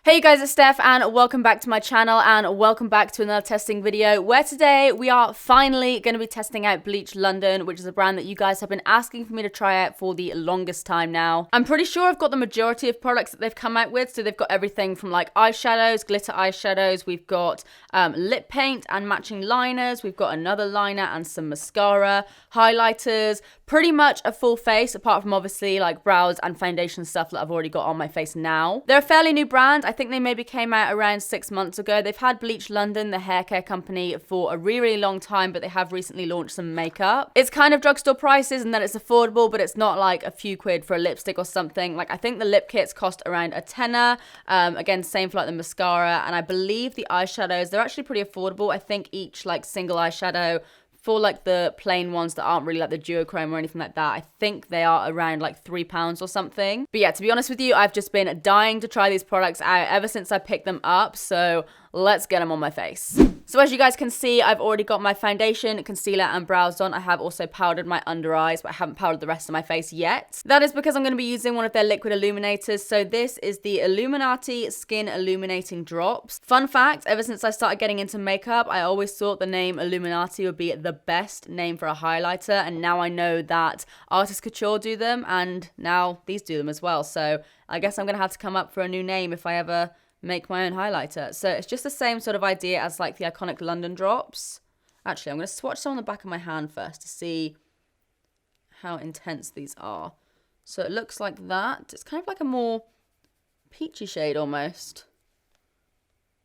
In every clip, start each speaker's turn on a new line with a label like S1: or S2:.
S1: Hey you guys, it's Steph and welcome back to my channel and welcome back to another testing video where today we are finally going to be testing out Bleach London, which is a brand that you guys have been asking for me to try out for the longest time now. I'm pretty sure I've got the majority of products that they've come out with, so they've got everything from like eyeshadows, glitter eyeshadows, we've got lip paint and matching liners, we've got another liner and some mascara, highlighters, pretty much a full face apart from obviously like brows and foundation stuff that I've already got on my face now. They're a fairly new brand. I think they maybe came out around 6 months ago. They've had Bleach London, the hair care company, for a really long time, but they have recently launched some makeup. It's kind of drugstore prices and that it's affordable, but it's not like a few quid for a lipstick or something. Like I think the lip kits cost around a tenner. Again, same for like the mascara, and I believe the eyeshadows, they're actually pretty affordable. I think each like single eyeshadow for like the plain ones that aren't really like the duochrome or anything like that, I think they are around like £3 or something. But yeah, to be honest with you, I've just been dying to try these products out ever since I picked them up, so let's get them on my face. So as you guys can see, I've already got my foundation, concealer and brows on. I have also powdered my under eyes, but I haven't powdered the rest of my face yet. That is because I'm going to be using one of their liquid illuminators. So this is the Illuminati Skin Illuminating Drops. Fun fact, ever since I started getting into makeup, I always thought the name Illuminati would be the best name for a highlighter, and now I know that Artist Couture do them, and now these do them as well. So I guess I'm going to have to come up for a new name if I ever make my own highlighter. So it's just the same sort of idea as like the iconic London drops. Actually, I'm going to swatch some on the back of my hand first to see how intense these are. So it looks like that. It's kind of like a more peachy shade almost.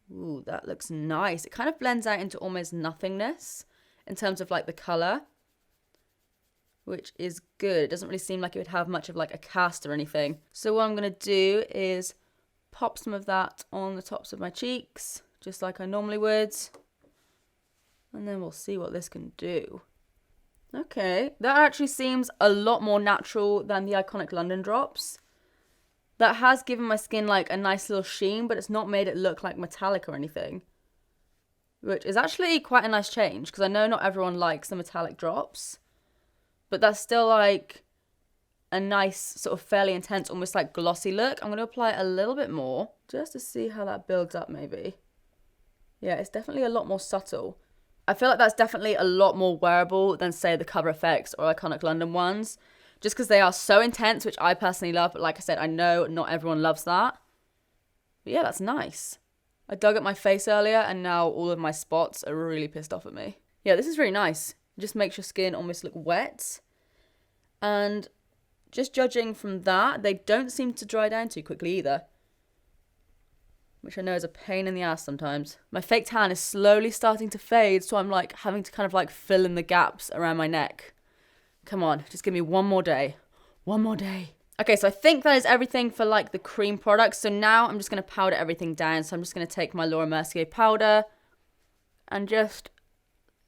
S1: Ooh, that looks nice. It kind of blends out into almost nothingness in terms of like the colour, which is good. It doesn't really seem like it would have much of like a cast or anything. So what I'm going to do is pop some of that on the tops of my cheeks, just like I normally would. And then we'll see what this can do. Okay, that actually seems a lot more natural than the iconic London drops. That has given my skin like a nice little sheen, but it's not made it look like metallic or anything, which is actually quite a nice change, because I know not everyone likes the metallic drops, but that's still like a nice sort of fairly intense, almost like glossy look. I'm going to apply it a little bit more just to see how that builds up maybe. Yeah, it's definitely a lot more subtle. I feel like that's definitely a lot more wearable than say the Cover FX or iconic London ones, just because they are so intense, which I personally love, but like I said, I know not everyone loves that. But yeah, that's nice. I dug at my face earlier and now all of my spots are really pissed off at me. Yeah, this is really nice. It just makes your skin almost look wet. And just judging from that, they don't seem to dry down too quickly either, which I know is a pain in the ass sometimes. My fake tan is slowly starting to fade, so I'm like having to kind of like fill in the gaps around my neck. Come on, just give me one more day. One more day. Okay, so I think that is everything for like the cream products. So now I'm just going to powder everything down. So I'm just going to take my Laura Mercier powder and just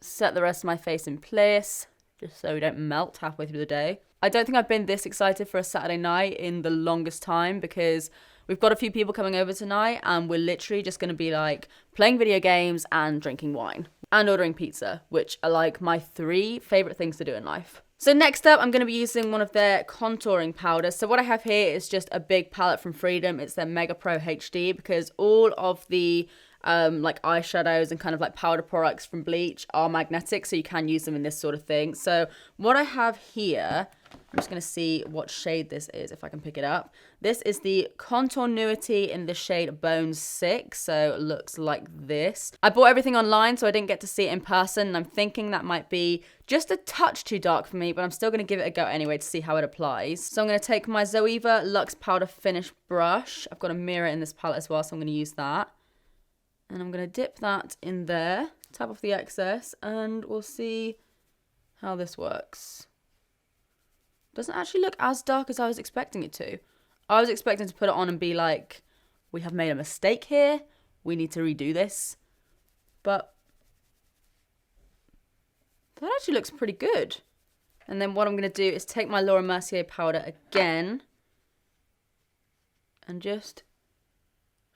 S1: set the rest of my face in place, just so we don't melt halfway through the day. I don't think I've been this excited for a Saturday night in the longest time, because we've got a few people coming over tonight and we're literally just going to be like playing video games and drinking wine and ordering pizza, which are like my 3 favourite things to do in life. So next up, I'm going to be using one of their contouring powders. So what I have here is just a big palette from Freedom. It's their Mega Pro HD, because all of the like eyeshadows and kind of like powder products from Bleach are magnetic, so you can use them in this sort of thing. So what I have here, I'm just going to see what shade this is, if I can pick it up. This is the Contournuity in the shade Bone 6, so it looks like this. I bought everything online, so I didn't get to see it in person, and I'm thinking that might be just a touch too dark for me, but I'm still going to give it a go anyway to see how it applies. So I'm going to take my Zoeva Luxe Powder Finish brush. I've got a mirror in this palette as well, so I'm going to use that. And I'm going to dip that in there, tap off the excess, and we'll see how this works. Doesn't actually look as dark as I was expecting it to. I was expecting to put it on and be like, we have made a mistake here, we need to redo this. But that actually looks pretty good. And then what I'm going to do is take my Laura Mercier powder again and just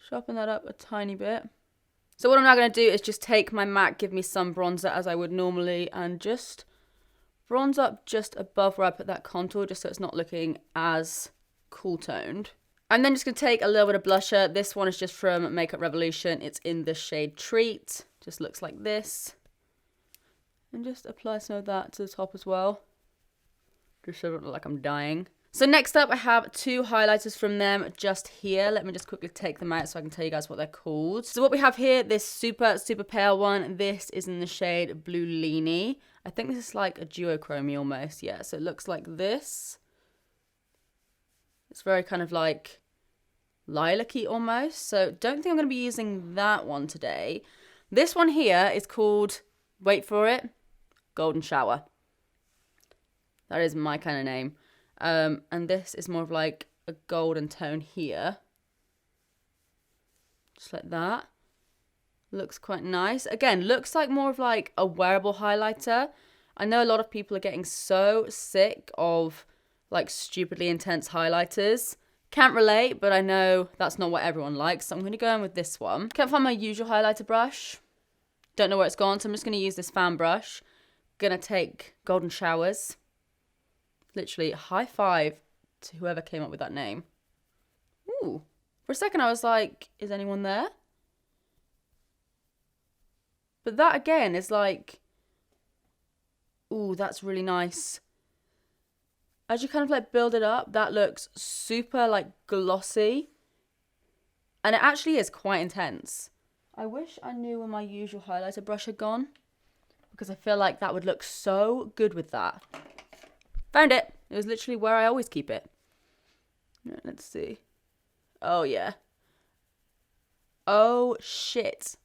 S1: sharpen that up a tiny bit. So what I'm now going to do is just take my MAC Give Me Some bronzer as I would normally and just bronze up just above where I put that contour, just so it's not looking as cool toned. I'm then just going to take a little bit of blusher. This one is just from Makeup Revolution. It's in the shade Treat. Just looks like this. And just apply some of that to the top as well. Just so I don't look like I'm dying. So next up, I have two highlighters from them just here. Let me just quickly take them out so I can tell you guys what they're called. So what we have here, this super pale one. This is in the shade Blue Leany. I think this is like a duochrome almost. Yeah, so it looks like this. It's very kind of like lilac-y almost. So don't think I'm going to be using that one today. This one here is called, wait for it, Golden Shower. That is my kind of name. And this is more of like a golden tone here. Just like that. Looks quite nice. Again, looks like more of like a wearable highlighter. I know a lot of people are getting so sick of like stupidly intense highlighters. Can't relate, but I know that's not what everyone likes. So I'm going to go in with this one. Can't find my usual highlighter brush. Don't know where it's gone, so I'm just going to use this fan brush. Gonna take Golden Showers. Literally, high five to whoever came up with that name. Ooh. For a second, I was like, is anyone there? But that, again, is like... Ooh, that's really nice. As you kind of, like, build it up, that looks super, like, glossy. And it actually is quite intense. I wish I knew where my usual highlighter brush had gone. Because I feel like that would look so good with that. Found it. It was literally where I always keep it. Let's see. Oh, yeah. Oh, shit.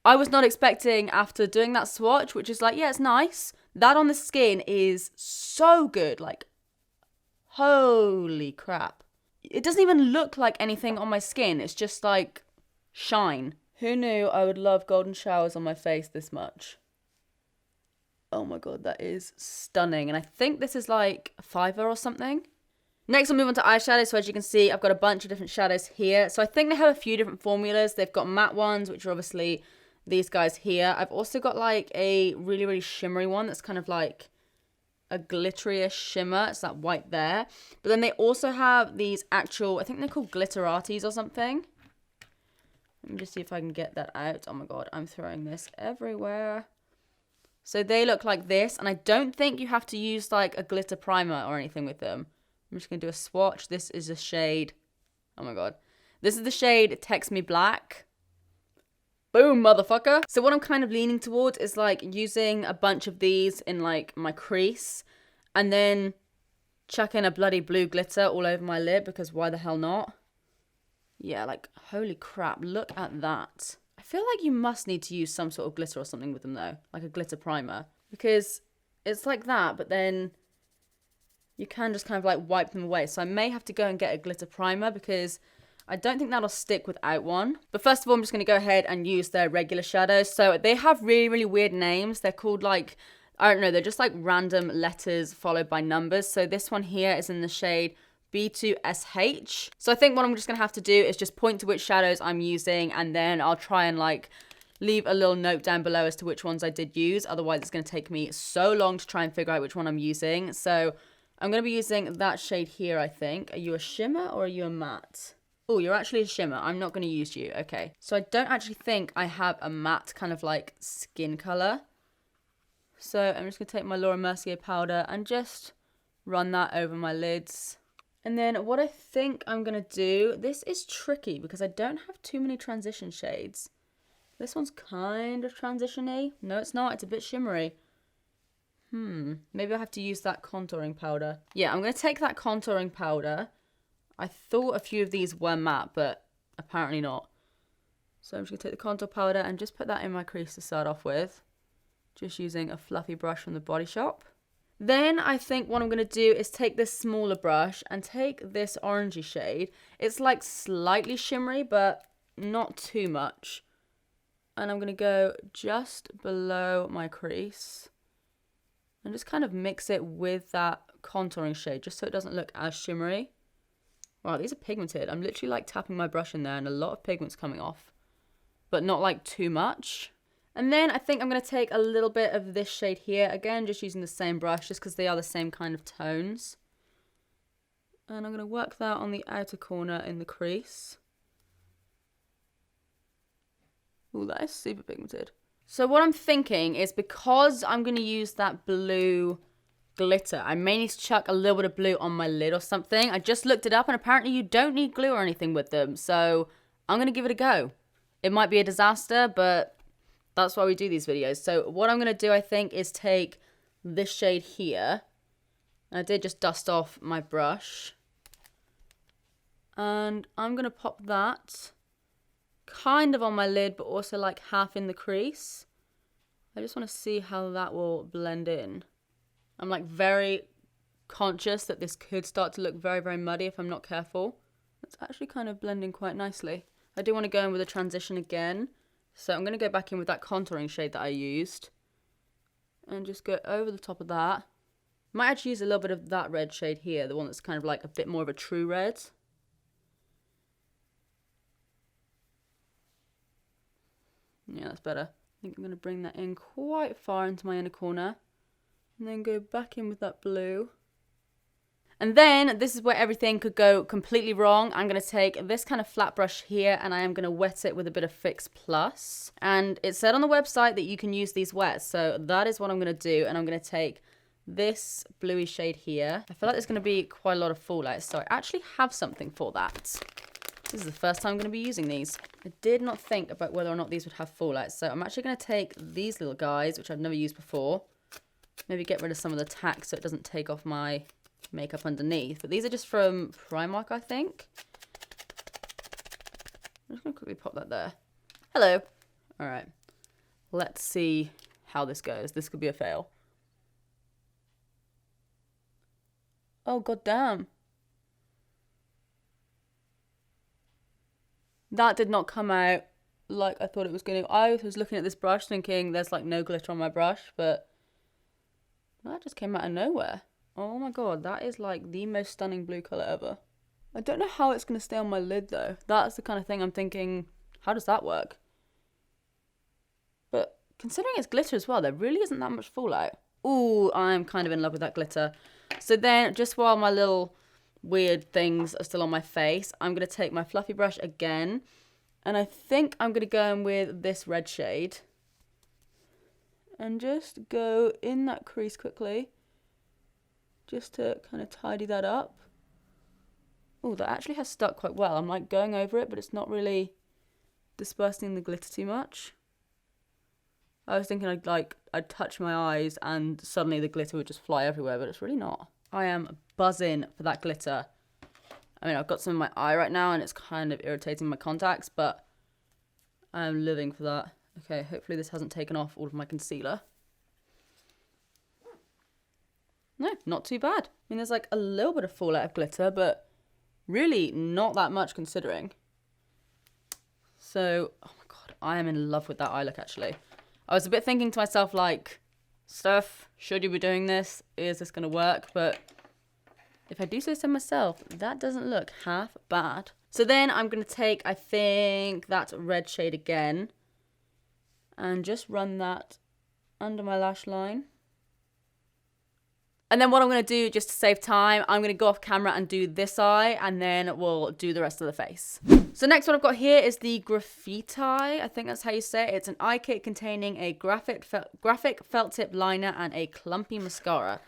S1: I was not expecting, after doing that swatch, which is like, yeah, it's nice. That on the skin is so good. Like, holy crap. It doesn't even look like anything on my skin. It's just like shine. Who knew I would love golden showers on my face this much? Oh my god, that is stunning. And I think this is like a $5 or something. Next, I'll move on to eyeshadow. So as you can see, I've got a bunch of different shadows here. So I think they have a few different formulas. They've got matte ones, which are obviously these guys here. I've also got like a really shimmery one that's kind of like a glitterish shimmer. It's that white there. But then they also have these actual, I think they're called Glitteratis or something. Let me just see if I can get that out. Oh my god, I'm throwing this everywhere. So they look like this, and I don't think you have to use like a glitter primer or anything with them. I'm just going to do a swatch. This is a shade, oh my god. This is the shade Text Me Black. Boom, motherfucker. So what I'm kind of leaning towards is like using a bunch of these in like my crease, and then chucking a bloody blue glitter all over my lid, because why the hell not? Yeah, like, holy crap, look at that. I feel like you must need to use some sort of glitter or something with them though, like a glitter primer, because it's like that, but then you can just kind of like wipe them away. So I may have to go and get a glitter primer, because I don't think that'll stick without one. But first of all, I'm just going to go ahead and use their regular shadows. So they have really weird names. They're called like, I don't know, they're just like random letters followed by numbers. So this one here is in the shade B2SH. So I think what I'm just gonna have to do is just point to which shadows I'm using, and then I'll try and like leave a little note down below as to which ones I did use. Otherwise it's gonna take me so long to try and figure out which one I'm using. So I'm gonna be using that shade here, I think. Are you a shimmer or are you a matte? Oh, you're actually a shimmer. I'm not gonna use you. Okay. So I don't actually think I have a matte kind of like skin color. So I'm just gonna take my Laura Mercier powder and just run that over my lids. And then what I think I'm going to do, this is tricky because I don't have too many transition shades. This one's kind of transition-y. No, it's not. It's a bit shimmery. Maybe I have to use that contouring powder. Yeah, I'm going to take that contouring powder. I thought a few of these were matte, but apparently not. So I'm just going to take the contour powder and just put that in my crease to start off with. Just using a fluffy brush from the Body Shop. Then I think what I'm going to do is take this smaller brush and take this orangey shade. It's like slightly shimmery, but not too much. And I'm going to go just below my crease. And just kind of mix it with that contouring shade, just so it doesn't look as shimmery. Wow, these are pigmented. I'm literally like tapping my brush in there and a lot of pigment's coming off. But not like too much. And then I think I'm going to take a little bit of this shade here. Again, just using the same brush, just because they are the same kind of tones. And I'm going to work that on the outer corner in the crease. Ooh, that is super pigmented. So what I'm thinking is, because I'm going to use that blue glitter, I may need to chuck a little bit of blue on my lid or something. I just looked it up and apparently you don't need glue or anything with them. So I'm going to give it a go. It might be a disaster, but that's why we do these videos. So what I'm going to do, I think, is take this shade here. I did just dust off my brush. And I'm going to pop that kind of on my lid, but also like half in the crease. I just want to see how that will blend in. I'm like very conscious that this could start to look very, very muddy if I'm not careful. It's actually kind of blending quite nicely. I do want to go in with a transition again. So I'm going to go back in with that contouring shade that I used. And just go over the top of that. Might actually use a little bit of that red shade here, the one that's kind of like a bit more of a true red. Yeah, that's better. I think I'm going to bring that in quite far into my inner corner. And then go back in with that blue. And then, this is where everything could go completely wrong. I'm going to take this kind of flat brush here and I am going to wet it with a bit of Fix Plus. And it said on the website that you can use these wets. So that is what I'm going to do. And I'm going to take this bluey shade here. I feel like there's going to be quite a lot of fallout. So I actually have something for that. This is the first time I'm going to be using these. I did not think about whether or not these would have fallout. So I'm actually going to take these little guys, which I've never used before. Maybe get rid of some of the tack so it doesn't take off my makeup underneath. But these are just from Primark, I think. I'm just going to quickly pop that there. Hello. All right. Let's see how this goes. This could be a fail. Oh, god damn. That did not come out like I thought it was going to. I was looking at this brush thinking there's like no glitter on my brush, but that just came out of nowhere. Oh my god, that is like the most stunning blue colour ever. I don't know how it's going to stay on my lid though. That's the kind of thing I'm thinking, how does that work? But considering it's glitter as well, there really isn't that much fallout. Ooh, I'm kind of in love with that glitter. So then, just while my little weird things are still on my face, I'm going to take my fluffy brush again. And I think I'm going to go in with this red shade. And just go in that crease quickly. Just to kind of tidy that up. Oh, that actually has stuck quite well. I'm like going over it, but it's not really dispersing the glitter too much. I was thinking I'd touch my eyes and suddenly the glitter would just fly everywhere, but it's really not. I am buzzing for that glitter. I mean, I've got some in my eye right now and it's kind of irritating my contacts, but I'm living for that. Okay, hopefully this hasn't taken off all of my concealer. No, not too bad. I mean, there's like a little bit of fallout of glitter, but really not that much considering. So, oh my god, I am in love with that eye look actually. I was a bit thinking to myself like, Steph, should you be doing this? Is this going to work? But if I do say so myself, that doesn't look half bad. So then I'm going to take, I think, that red shade again. And just run that under my lash line. And then what I'm going to do, just to save time, I'm going to go off camera and do this eye, and then we'll do the rest of the face. So next what I've got here is the Graffiti. I think that's how you say it. It's an eye kit containing a graphic felt tip liner and a clumpy mascara.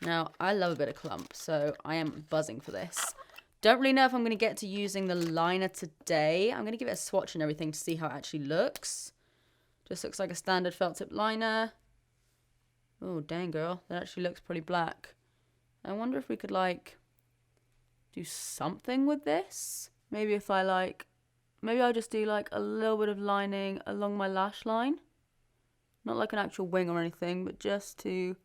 S1: Now, I love a bit of clump, so I am buzzing for this. Don't really know if I'm going to get to using the liner today. I'm going to give it a swatch and everything to see how it actually looks. Just looks like a standard felt tip liner. Oh, dang, girl. That actually looks pretty black. I wonder if we could, like, do something with this. Maybe if I, like, maybe I'll just do, like, a little bit of lining along my lash line. Not like an actual wing or anything, but just to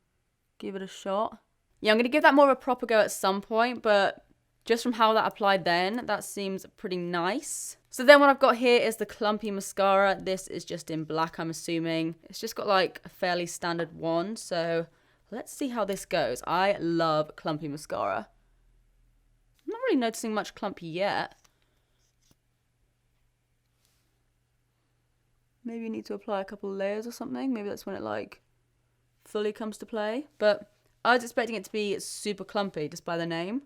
S1: give it a shot. Yeah, I'm going to give that more of a proper go at some point, but just from how that applied then, that seems pretty nice. So then what I've got here is the clumpy mascara. This is just in black, I'm assuming. It's just got like a fairly standard one. So let's see how this goes. I love clumpy mascara. I'm not really noticing much clumpy yet. Maybe you need to apply a couple of layers or something. Maybe that's when it like fully comes to play. But I was expecting it to be super clumpy just by the name.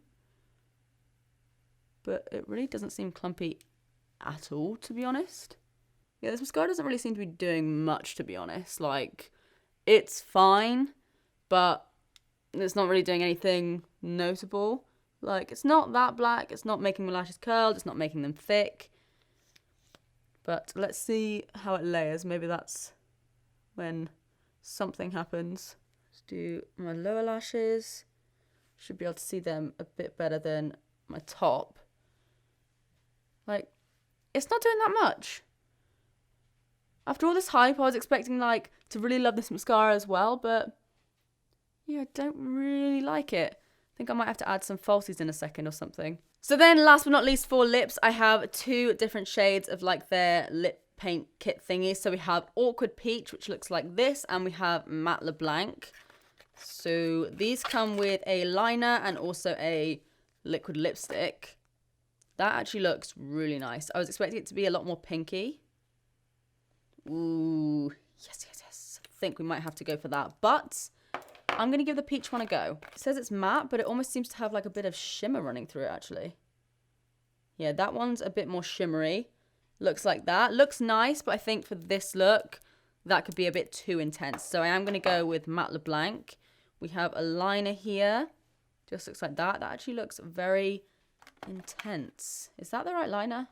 S1: but it really doesn't seem clumpy at all, to be honest. Yeah, this mascara doesn't really seem to be doing much, to be honest. Like, it's fine, but it's not really doing anything notable. Like, it's not that black. It's not making my lashes curled. It's not making them thick. But let's see how it layers. Maybe that's when something happens. Let's do my lower lashes. Should be able to see them a bit better than my top. Like, it's not doing that much. After all this hype, I was expecting, like, to really love this mascara as well, but yeah, I don't really like it. I think I might have to add some falsies in a second or something. So then, last but not least, for lips, I have two different shades of, like, their lip paint kit thingies. So we have Awkward Peach, which looks like this, and we have Matte LeBlanc. So these come with a liner and also a liquid lipstick. That actually looks really nice. I was expecting it to be a lot more pinky. Ooh, yes, yes, yes. I think we might have to go for that. But I'm going to give the peach one a go. It says it's matte, but it almost seems to have like a bit of shimmer running through it, actually. Yeah, that one's a bit more shimmery. Looks like that. Looks nice, but I think for this look, that could be a bit too intense. So I am going to go with Matte LeBlanc. We have a liner here. Just looks like that. That actually looks very intense. Is that the right liner?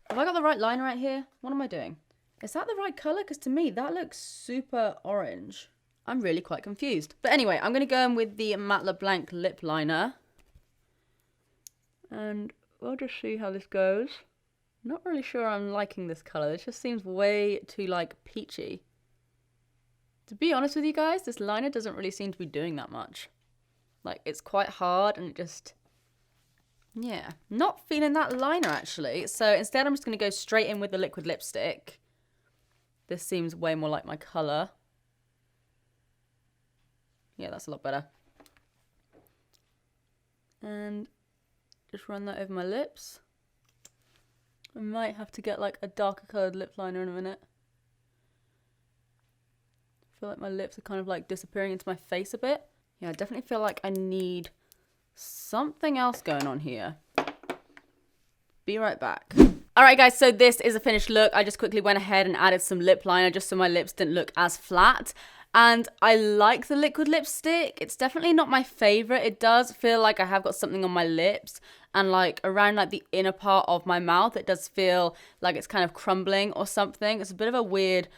S1: Have I got the right liner right here? What am I doing? Is that the right color? Because to me, that looks super orange. I'm really quite confused. But anyway, I'm going to go in with the Matte LeBlanc lip liner. And we'll just see how this goes. Not really sure I'm liking this color. This just seems way too, like, peachy. To be honest with you guys, this liner doesn't really seem to be doing that much. Like, it's quite hard and it just... yeah, not feeling that liner, actually. So instead, I'm just going to go straight in with the liquid lipstick. This seems way more like my color. Yeah, that's a lot better. And just run that over my lips. I might have to get like a darker coloured lip liner in a minute. I feel like my lips are kind of like disappearing into my face a bit. Yeah, I definitely feel like I need something else going on here. Be right back. Alright guys, so this is a finished look. I just quickly went ahead and added some lip liner just so my lips didn't look as flat. And I like the liquid lipstick. It's definitely not my favourite. It does feel like I have got something on my lips and like around like the inner part of my mouth. It does feel like it's kind of crumbling or something. It's a bit of a weird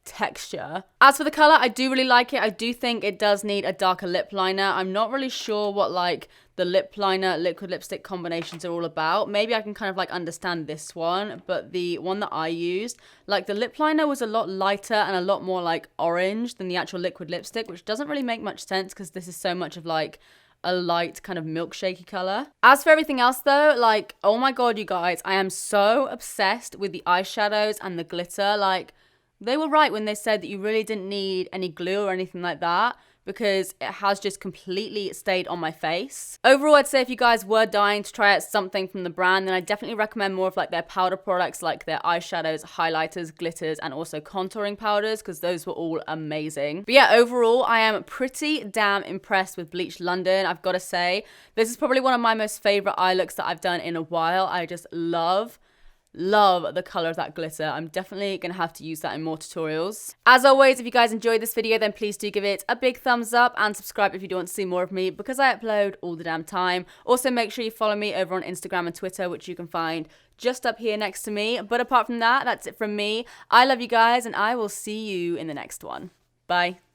S1: texture. As for the colour, I do really like it. I do think it does need a darker lip liner. I'm not really sure what like the lip liner liquid lipstick combinations are all about. Maybe I can kind of like understand this one, but the one that I used, like the lip liner was a lot lighter and a lot more like orange than the actual liquid lipstick, which doesn't really make much sense because this is so much of like a light kind of milkshakey color. As for everything else though, like, oh my god, you guys, I am so obsessed with the eyeshadows and the glitter. Like, they were right when they said that you really didn't need any glue or anything like that, because it has just completely stayed on my face. Overall, I'd say if you guys were dying to try out something from the brand, then I definitely recommend more of like their powder products, like their eyeshadows, highlighters, glitters, and also contouring powders, because those were all amazing. But yeah, overall, I am pretty damn impressed with Bleach London, I've got to say. This is probably one of my most favorite eye looks that I've done in a while. I just love the color of that glitter. I'm definitely gonna have to use that in more tutorials. As always, if you guys enjoyed this video, then please do give it a big thumbs up and subscribe if you do want to see more of me, because I upload all the damn time. Also, make sure you follow me over on Instagram and Twitter, which you can find just up here next to me. But apart from that, that's it from me. I love you guys, and I will see you in the next one. Bye.